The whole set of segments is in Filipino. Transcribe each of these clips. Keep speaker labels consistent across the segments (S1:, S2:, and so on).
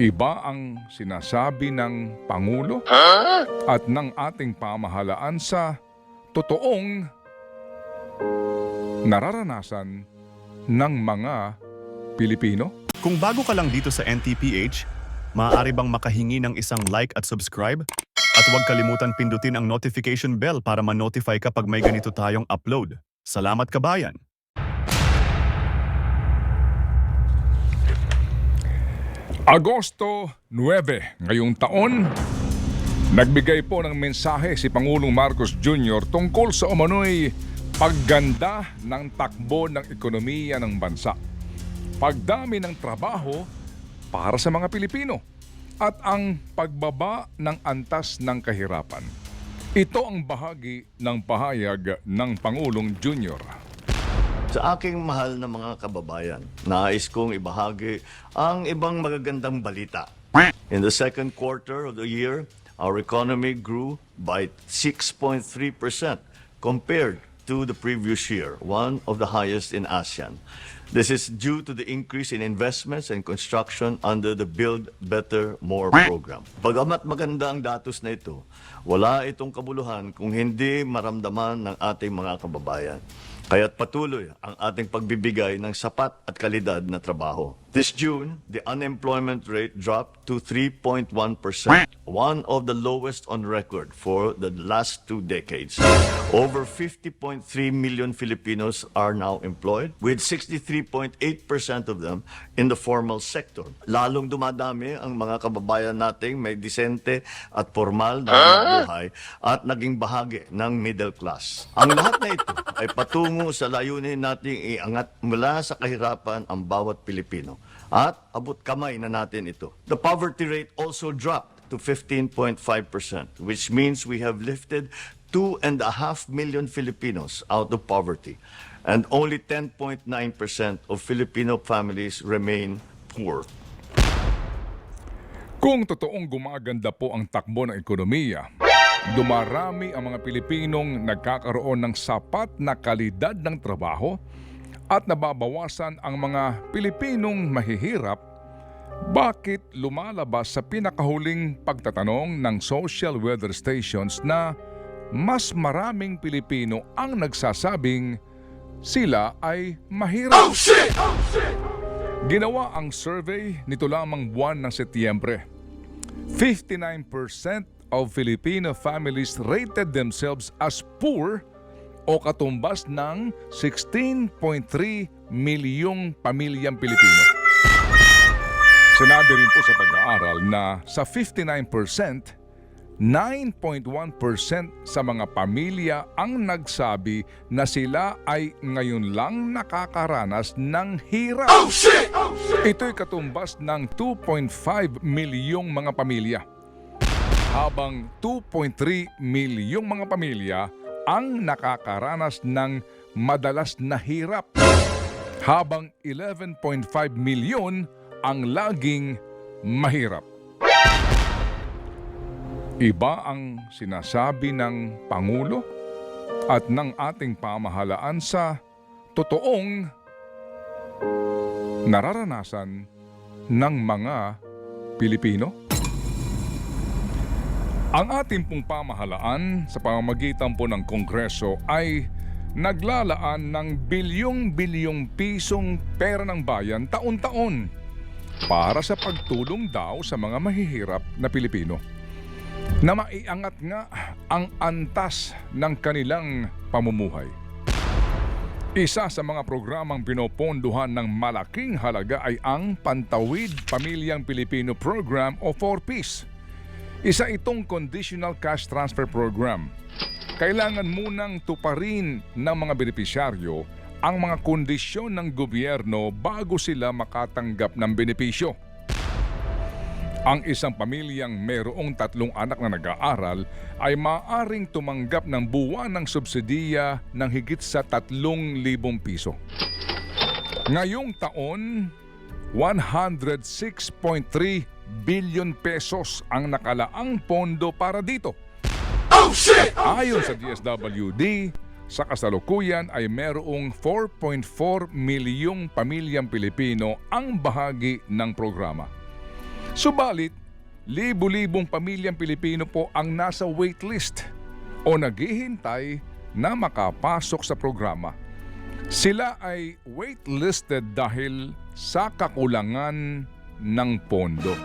S1: Iba ang sinasabi ng Pangulo at ng ating pamahalaan sa totoong nararanasan ng mga Pilipino.
S2: Kung bago ka lang dito sa NTPH, maaari bang makahingi ng isang like at subscribe? At huwag kalimutan pindutin ang notification bell para ma-notify kapag may ganito tayong upload. Salamat kabayan!
S1: Agosto 9 ngayong taon, nagbigay po ng mensahe si Pangulong Marcos Jr. tungkol sa umano'y pagganda ng takbo ng ekonomiya ng bansa, pagdami ng trabaho para sa mga Pilipino, at ang pagbaba ng antas ng kahirapan. Ito ang bahagi ng pahayag ng Pangulong Jr.
S3: Sa aking mahal na mga kababayan, nais kong ibahagi ang ibang magagandang balita. In the second quarter of the year, our economy grew by 6.3% compared to the previous year, one of the highest in ASEAN. This is due to the increase in investments and construction under the Build Better More program. Bagamat maganda ang datos na ito, wala itong kabuluhan kung hindi maramdaman ng ating mga kababayan. Kaya't patuloy ang ating pagbibigay ng sapat at kalidad na trabaho. This June, the unemployment rate dropped to 3.1%, one of the lowest on record for the last 2 decades. Over 50.3 million Filipinos are now employed, with 63.8% of them in the formal sector. Lalong dumadami ang mga kababayan nating may disente at formal na buhay at naging bahagi ng middle class. Ang lahat na ito ay patungo sa layunin nating iangat mula sa kahirapan ang bawat Pilipino. At abot kamay na natin ito. The poverty rate also dropped to 15.5%, which means we have lifted 2.5 million Filipinos out of poverty. And only 10.9% of Filipino families remain poor.
S1: Kung totoong gumaganda po ang takbo ng ekonomiya, dumarami ang mga Pilipinong nagkakaroon ng sapat na kalidad ng trabaho at nababawasan ang mga Pilipinong mahihirap, bakit lumalabas sa pinakahuling pagtatanong ng social weather stations na mas maraming Pilipino ang nagsasabing sila ay mahirap? Ginawa ang survey nito lamang buwan ng Setyembre. 59% of Filipino families rated themselves as poor o katumbas ng 16.3 milyong pamilyang Pilipino. Sinabi rin po sa pag-aaral na sa 59%, 9.1% sa mga pamilya ang nagsabi na sila ay ngayon lang nakakaranas ng hirap. Ito'y katumbas ng 2.5 milyong mga pamilya. Habang 2.3 milyong mga pamilya ang nakakaranas ng madalas na hirap, habang 11.5 milyon ang laging mahirap. Iba ang sinasabi ng Pangulo at ng ating pamahalaan sa totoong nararanasan ng mga Pilipino. Ang ating pong pamahalaan sa pamamagitan po ng Kongreso ay naglalaan ng bilyong-bilyong pisong pera ng bayan taon-taon para sa pagtulong daw sa mga mahihirap na Pilipino na maiangat nga ang antas ng kanilang pamumuhay. Isa sa mga programang pinopondohan ng malaking halaga ay ang Pantawid Pamilyang Pilipino Program o 4Ps. Isa itong conditional cash transfer program. Kailangan munang tuparin ng mga benepisyaryo ang mga kondisyon ng gobyerno bago sila makatanggap ng benepisyo. Ang isang pamilyang mayroong 3 anak na nag-aaral ay maaaring tumanggap ng buwanang subsidiya ng higit sa 3,000 piso. Ngayong taon, 106.3 billion pesos ang nakalaang pondo para dito. At ayon sa DSWD, sa kasalukuyan ay mayroong 4.4 milyong pamilyang Pilipino ang bahagi ng programa. Subalit, libu-libong pamilyang Pilipino po ang nasa waitlist o naghihintay na makapasok sa programa. Sila ay waitlisted dahil sa kakulangan ng pondo.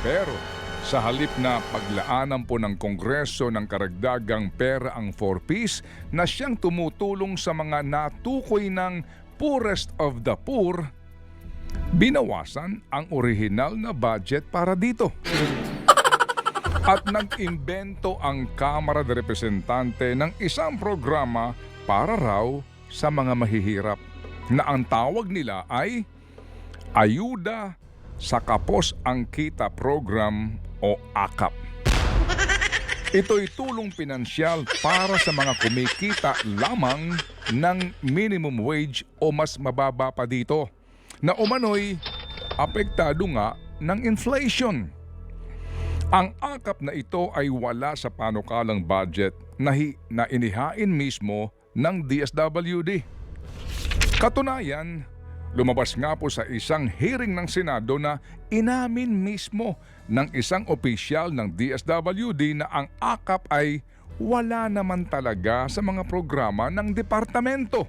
S1: Pero sa halip na paglaanan po ng Kongreso ng karagdagang pera ang 4Ps na siyang tumutulong sa mga natukoy ng poorest of the poor, binawasan ang orihinal na budget para dito. At nag-imbento ang Kamara de Representante ng isang programa para raw sa mga mahihirap na ang tawag nila ay Ayuda sa Kapos ang Kita Program o AKAP. Ito'y tulong pinansyal para sa mga kumikita lamang ng minimum wage o mas mababa pa dito na umano'y apektado nga ng inflation. Ang AKAP na ito ay wala sa panukalang budget na inihain mismo ng DSWD. Katunayan, lumabas nga po sa isang hearing ng Senado na inamin mismo ng isang opisyal ng DSWD na ang AKAP ay wala naman talaga sa mga programa ng departamento.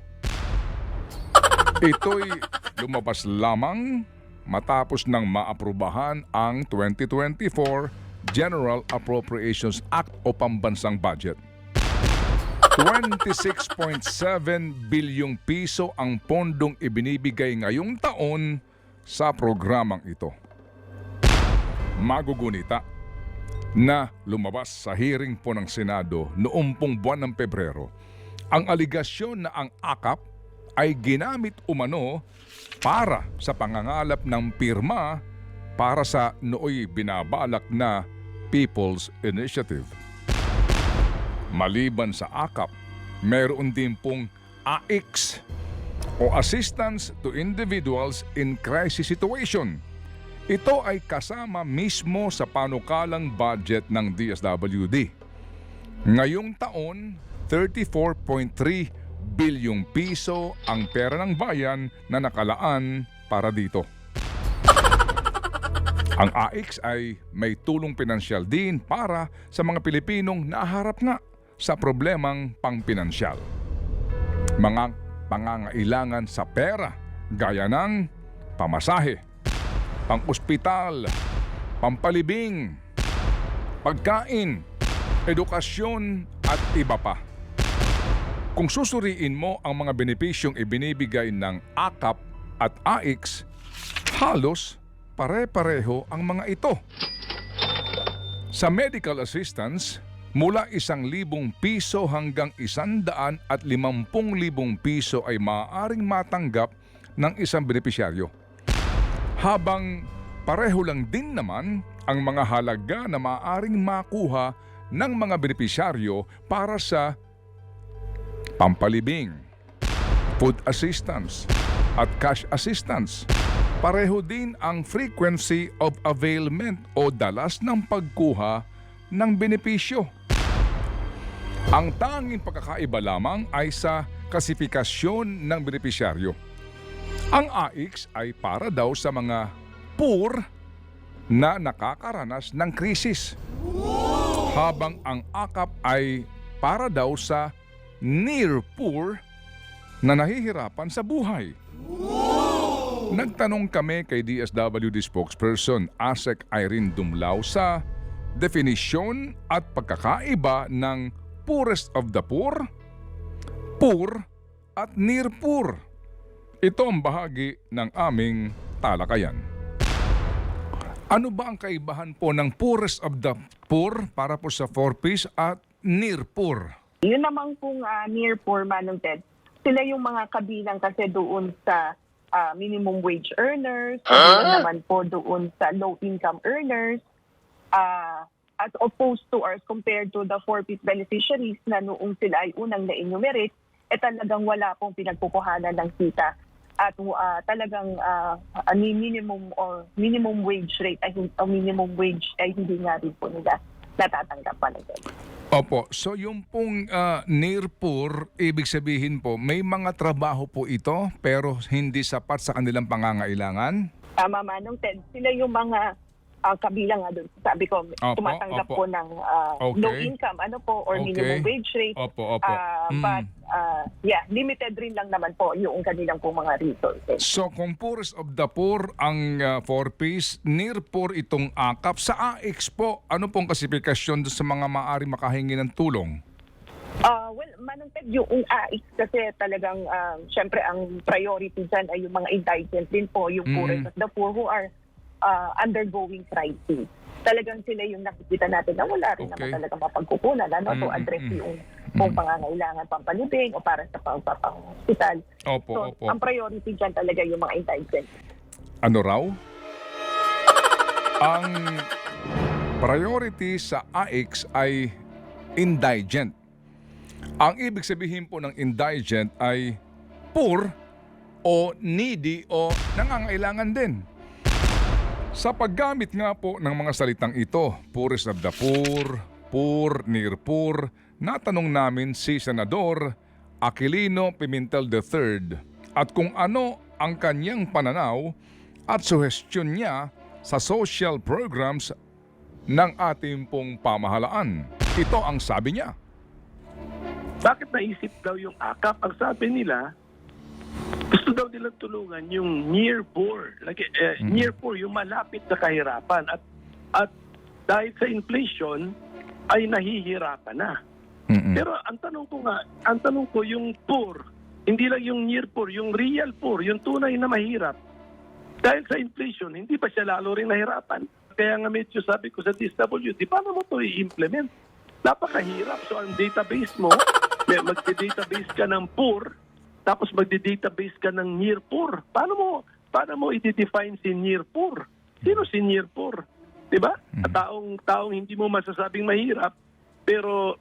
S1: Ito'y lumabas lamang matapos ng maaprubahan ang 2024 General Appropriations Act o pambansang budget. 26.7 bilyong piso ang pondong ibinibigay ngayong taon sa programang ito. Magugunita na lumabas sa hearing po ng Senado noong pong buwan ng Pebrero ang aligasyon na ang AKAP ay ginamit umano para sa pangangalap ng pirma para sa nooy binabalak na People's Initiative. Maliban sa AKAP, meron din pong AIX o Assistance to Individuals in Crisis Situation. Ito ay kasama mismo sa panukalang budget ng DSWD. Ngayong taon, 34.3 bilyong piso ang pera ng bayan na nakalaan para dito. Ang AIX ay may tulong pinansyal din para sa mga Pilipinong naharap nga sa problemang pangpinansyal. Mga pangangailangan sa pera gaya ng pamasahe, pang-ospital, pampalibing, pagkain, edukasyon at iba pa. Kung susuriin mo ang mga benepisyong ibinibigay ng AKAP at AIX, halos pare-pareho ang mga ito. Sa medical assistance, mula 1,000 piso hanggang 150,000 piso ay maaaring matanggap ng isang benepisyaryo. Habang pareho lang din naman ang mga halaga na maaaring makuha ng mga benepisyaryo para sa pampalibing, food assistance at cash assistance. Pareho din ang frequency of availment o dalas ng pagkuha ng benepisyo. Ang tanging pagkakaiba lamang ay sa klasifikasyon ng benepisyaryo. Ang AIX ay para daw sa mga poor na nakakaranas ng krisis. Habang ang AKAP ay para daw sa near poor na nahihirapan sa buhay. Nagtanong kami kay DSWD spokesperson ASEC Irene Dumlao sa definisyon at pagkakaiba ng poorest of the poor, poor at near poor. Ito ang bahagi ng aming talakayan. Ano ba ang kaibahan po ng poorest of the poor para po sa 4Ps at near poor?
S4: Yun naman kung near poor, Manong Ted, sila yung mga kabilang kasi doon sa minimum wage earners, naman po doon sa low income earners, as opposed to or compared to the 4Ps beneficiaries na noong sila ay unang na-enumerate, talagang wala pong pinagpupuhanan ng kita. At talagang minimum wage rate ay minimum wage ay hindi nga rin po nila natatanggap pa nila.
S1: Opo, so yung pong near poor, ibig sabihin po may mga trabaho po ito pero hindi sapat sa kanilang pangangailangan?
S4: Manong Ted, sila yung mga kabilang nga doon. Sabi ko, tumatanggap
S1: opo.
S4: po ng
S1: Okay.
S4: low income, or
S1: Okay.
S4: minimum wage rate.
S1: Opo.
S4: But, limited rin lang naman po yung kanilang po mga resources.
S1: So kung poorest of the poor ang 4-piece, near poor itong AKAP. Sa AX po, ano pong klasifikasyon doon sa mga maaari makahingi ng tulong?
S4: Manong Ted, yung AX kasi talagang, syempre ang priority dyan ay yung mga indigent din po, yung poorest of the poor who are undergoing crisis. Talagang sila yung nakikita natin na wala rin naman talaga mapagkukunan to address yung kung pangangailangan pampalibing o para sa pang-hospital.
S1: Opo.
S4: Ang priority dyan talaga yung mga indigent.
S1: Ano raw? Ang priority sa AX ay indigent. Ang ibig sabihin po ng indigent ay poor o needy o nangangailangan din. Sa paggamit nga po ng mga salitang ito, poorest of the poor, near poor, natanong namin si Senador Aquilino Pimentel III at kung ano ang kanyang pananaw at suhestyon niya sa social programs ng ating pong pamahalaan. Ito ang sabi niya.
S5: Bakit naisip daw yung AKAP? Ang sabi nila, gusto daw nilang tulungan yung near poor. Near poor, yung malapit sa kahirapan. At dahil sa inflation, ay nahihirapan na. Pero ang tanong ko yung poor, hindi lang yung near poor, yung real poor, yung tunay na mahirap. Dahil sa inflation, hindi pa siya lalo rin nahirapan. Kaya nga medyo sabi ko sa DSWD, paano mo ito i-implement? Napakahirap. So ang database mo, magde-database ka ng poor, tapos magde-database ka ng near poor. Paano mo i-define si near poor? Sino si near poor? 'Di ba? Taong hindi mo masasabing mahirap, pero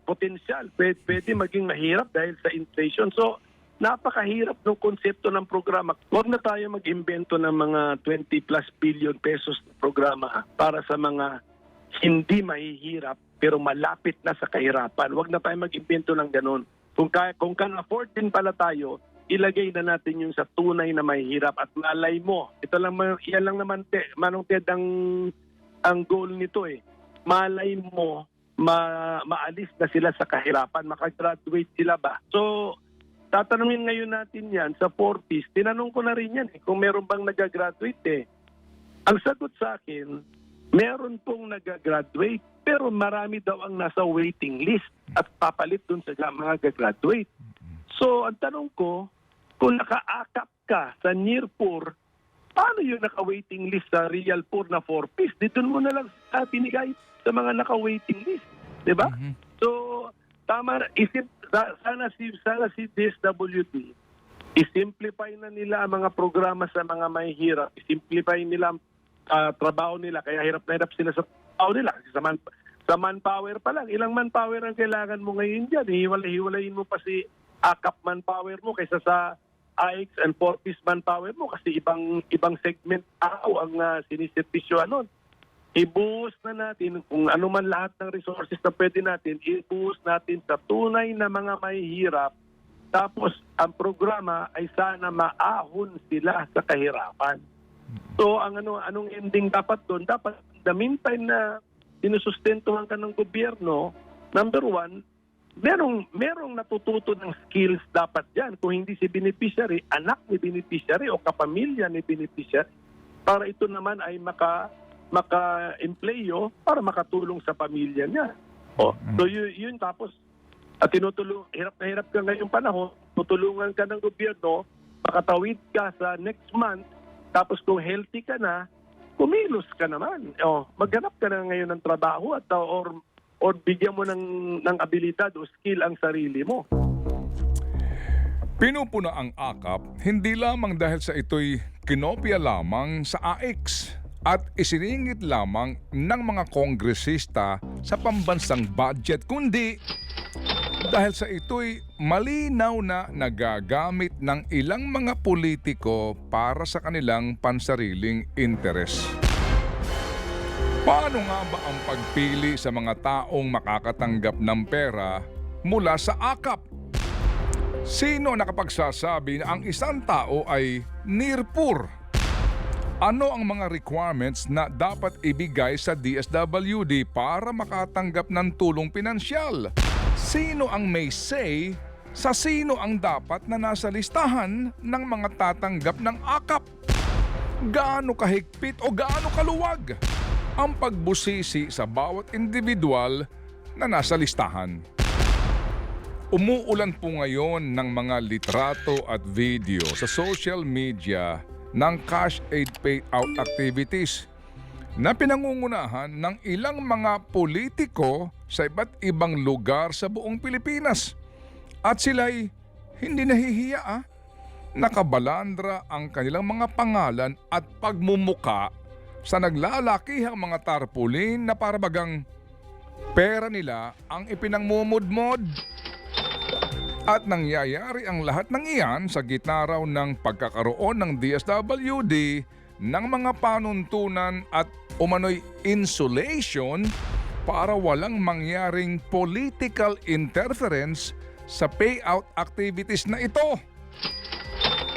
S5: potensyal pwede maging mahirap dahil sa inflation. So napakahirap ng konsepto ng programa. Huwag na tayo mag-imbento ng mga 20 plus billion pesos na programa para sa mga hindi mahihirap pero malapit na sa kahirapan. Huwag na tayo mag-imbento ng ganun. Kung can afford din pala tayo, ilagay na natin yung sa tunay na mahihirap at malay mo. Yan lang naman, Manong Ted, ang goal nito eh. Malay mo, maalis na sila sa kahirapan, makagraduate sila ba? So, tatanungin ngayon natin yan sa 40s. Tinanong ko na rin yan kung meron bang nagagraduate eh. Ang sagot sa akin, meron pong nagagraduate, pero marami daw ang nasa waiting list at papalit dun sa mga gagraduate. So, ang tanong ko, kung naka-AKAP ka sa near poor, paano yung naka-waiting list sa real poor na 4-piece? Dito mo na lang binigay sa mga naka-waiting list. Diba? So, tama, sana si DSWD, i-simplify na nila ang mga programa sa mga mahihirap. I-simplify nila ang trabaho nila, kaya hirap na hirap sila sa trabaho nila. Sa manpower pa lang, ilang manpower ang kailangan mo ngayon dyan. Hiwalayin mo pa si AKAP manpower mo kaysa sa AX and 4-piece manpower mo kasi ibang segment ang siniservisyohan nun. Ibuhos na natin kung ano man lahat ng resources na pwede natin, ibuhos natin sa tunay na mga mahihirap. Tapos ang programa ay sana maahon sila sa kahirapan. So anong ending dapat doon? Dapat the meantime na sinusustentuhan ka ng gobyerno, number one, merong natututo ng skills dapat yan. Kung hindi si beneficiary, anak ni beneficiary o kapamilya ni beneficiary, para ito naman ay maka-empleyo para makatulong sa pamilya niya. So yun tapos hirap na hirap ka ngayong panahon, tutulungan ka ng gobyerno, makatawid ka sa next month, tapos kung healthy ka na, kumilos ka naman. Maghanap ka na ngayon ng trabaho at or bigyan mo ng abilidad o skill ang sarili mo.
S1: Pinupuna ang AKAP hindi lamang dahil sa ito'y kinopya lamang sa AX at isiningit lamang ng mga kongresista sa pambansang budget, kundi dahil sa ito'y malinaw na nagagamit ng ilang mga politiko para sa kanilang pansariling interes. Paano nga ba ang pagpili sa mga taong makakatanggap ng pera mula sa AKAP? Sino nakapagsasabi na ang isang tao ay near poor? Ano ang mga requirements na dapat ibigay sa DSWD para makatanggap ng tulong pinansyal? Sino ang may say sa sino ang dapat na nasa listahan ng mga tatanggap ng AKAP? Gaano kahigpit o gaano kaluwag ang pagbusisi sa bawat individual na nasa listahan? Umuulan po ngayon ng mga litrato at video sa social media ng cash aid payout activities na pinangungunahan ng ilang mga politiko sa iba't ibang lugar sa buong Pilipinas. At sila'y hindi nahihiya. Nakabalandra ang kanilang mga pangalan at pagmumuka sa naglalakihang mga tarpaulin na parabagang pera nila ang ipinangmumudmod. At nangyayari ang lahat ng iyan sa gitna raw ng pagkakaroon ng DSWD ng mga panuntunan at umano'y insulation para walang mangyaring political interference sa payout activities na ito.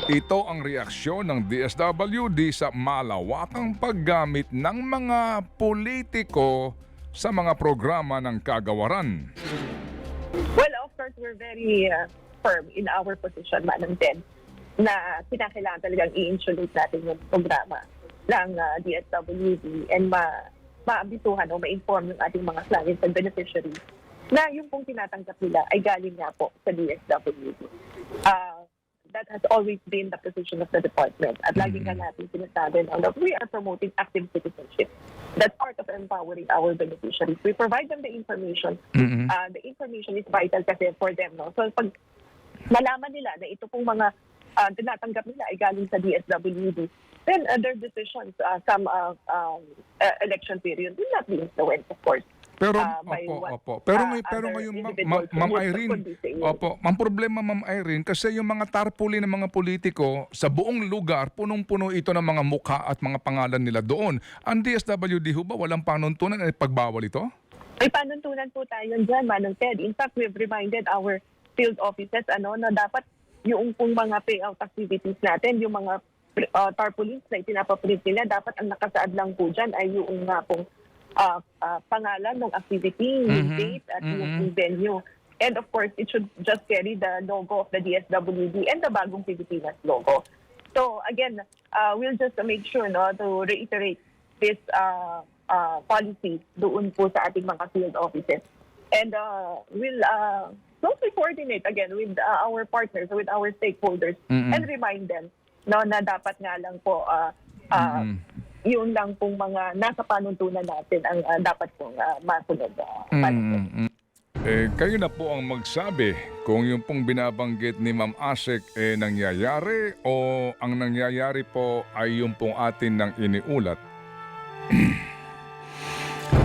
S1: Ito ang reaksyon ng DSWD sa malawakang paggamit ng mga politiko sa mga programa ng kagawaran.
S4: Well, of course, we're very firm in our position, Manong Ted, na kinakailangan talagang i-insulate natin yung programa ng DSWD and maabisuhan o ma-inform yung ating mga clients and beneficiaries na yung pong tinatanggap nila ay galing nga po sa DSWD. That has always been the position of the department. At lagi nga natin sinasabi na we are promoting active citizenship. That's part of empowering our beneficiaries. We provide them the information. The information is vital kasi for them. No? So pag malaman nila na ito pong mga tinatanggap nila ay galing sa DSWD, then their decisions, some election period will not be influenced, of course.
S1: Pero
S4: by
S1: opo.
S4: what,
S1: Pero
S4: other
S1: ngayon
S4: individuals
S1: Ma'am
S4: would
S1: Irene,
S4: could be saying.
S1: opo, ang problema Ma'am Irene kasi yung mga tarpaulin ng mga politiko sa buong lugar punong-puno ito ng mga mukha at mga pangalan nila doon. Ang DSWD ho ba walang panuntunan at pagbawal ito?
S4: May panuntunan po tayo dyan, Manong Ted. In fact, we've reminded our field offices na dapat yung pong mga payout activities natin, yung mga tarpaulins na itinapaprint nila, dapat ang nakasaad lang po dyan ay yung nga pong pangalan ng activity, yung date at yung venue. And of course, it should just carry the logo of the DSWD and the Bagong Pilipinas logo. So again, we'll just make sure to reiterate this policy doon po sa ating mga field offices. And we'll closely coordinate again with our partners, with our stakeholders, and remind them na dapat nga lang po yun lang pong mga nasa panuntunan natin ang dapat pong masunod.
S1: Kayo na po ang magsabi kung yung pong binabanggit ni Ma'am Asek nangyayari o ang nangyayari po ay yung pong atin nang iniulat.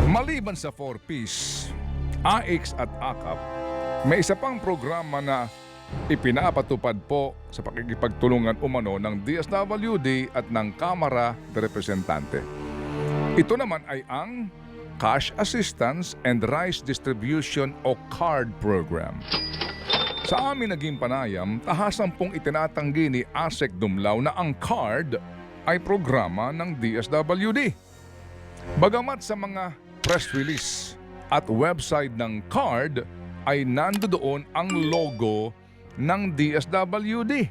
S1: Maliban sa 4Ps, AIX at AKAP, may isa pang programa na ipinapatupad po sa pakikipagtulungan umano ng DSWD at ng Kamara de Representante. Ito naman ay ang Cash Assistance and Rice Distribution o CARD Program. Sa amin naging panayam, tahasan pong itinatanggi ni Asek Dumlao na ang CARD ay programa ng DSWD. Bagamat sa mga press release at website ng CARD ay nandoon ang logo ng DSWD.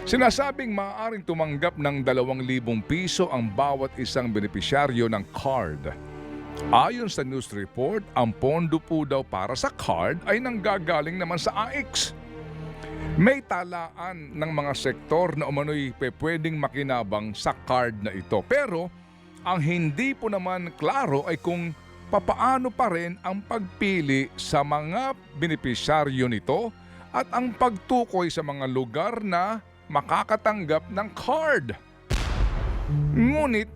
S1: Sinasabing maaaring tumanggap ng 2,000 piso ang bawat isang benepisyaryo ng CARD. Ayon sa news report, ang pondo po daw para sa CARD ay nanggagaling naman sa AIX. May talaan ng mga sektor na umano'y pwedeng makinabang sa CARD na ito. Pero ang hindi po naman klaro ay kung papaano pa rin ang pagpili sa mga benepisyaryo nito at ang pagtukoy sa mga lugar na makakatanggap ng CARD. Ngunit,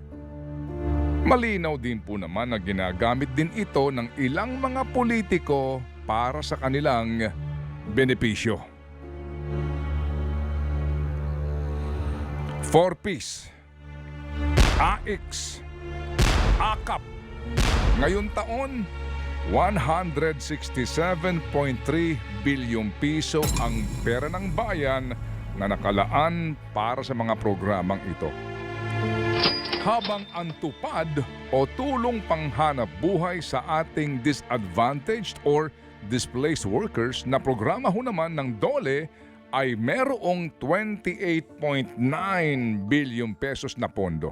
S1: malinaw din po naman na ginagamit din ito ng ilang mga politiko para sa kanilang benepisyo. 4Ps, AIX, AKAP, ngayon taon, 167.3 bilyong piso ang pera ng bayan na nakalaan para sa mga programang ito. habang ang tupad o tulong panghanap buhay sa ating disadvantaged or displaced workers na programa ho naman ng DOLE ay merong 28.9 billion pesos na pondo.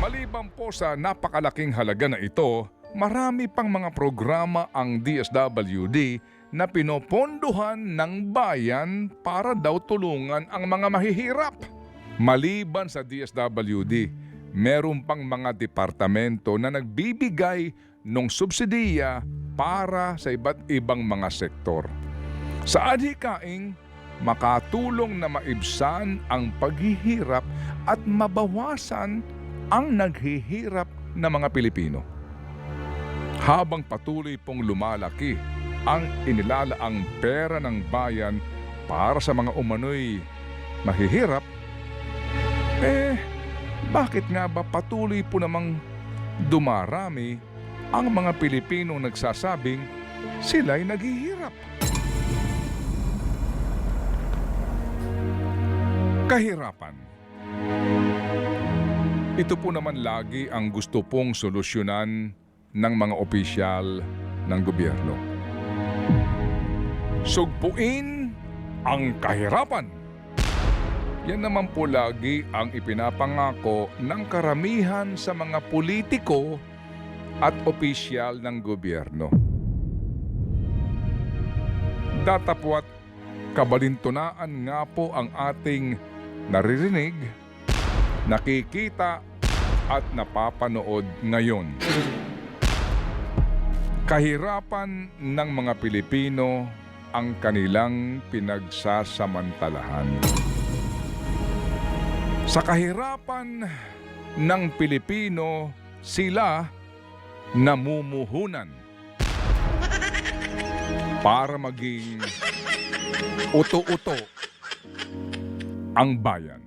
S1: Maliban po sa napakalaking halaga na ito, marami pang mga programa ang DSWD na pinopondohan ng bayan para daw tulungan ang mga mahihirap. Maliban sa DSWD, meron pang mga departamento na nagbibigay ng subsidiya para sa iba't ibang mga sektor. Sa adhikaing, makatulong na maibsan ang paghihirap at mabawasan ang naghihirap na mga Pilipino. Habang patuloy pong lumalaki ang inilalaang pera ng bayan para sa mga umano'y mahihirap, bakit nga ba patuloy po namang dumarami ang mga Pilipinong nagsasabing sila'y naghihirap? Kahirapan. Ito po naman lagi ang gusto pong solusyonan ng mga opisyal ng gobyerno. Sugpuin ang kahirapan. Yan naman po lagi ang ipinapangako ng karamihan sa mga politiko at opisyal ng gobyerno. Datapwat kabalintunaan nga po ang ating naririnig, nakikita at napapanood ngayon. Kahirapan ng mga Pilipino ang kanilang pinagsasamantalahan. Sa kahirapan ng Pilipino, sila namumuhunan para maging uto-uto ang bayan.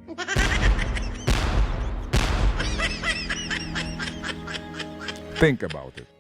S1: Think about it.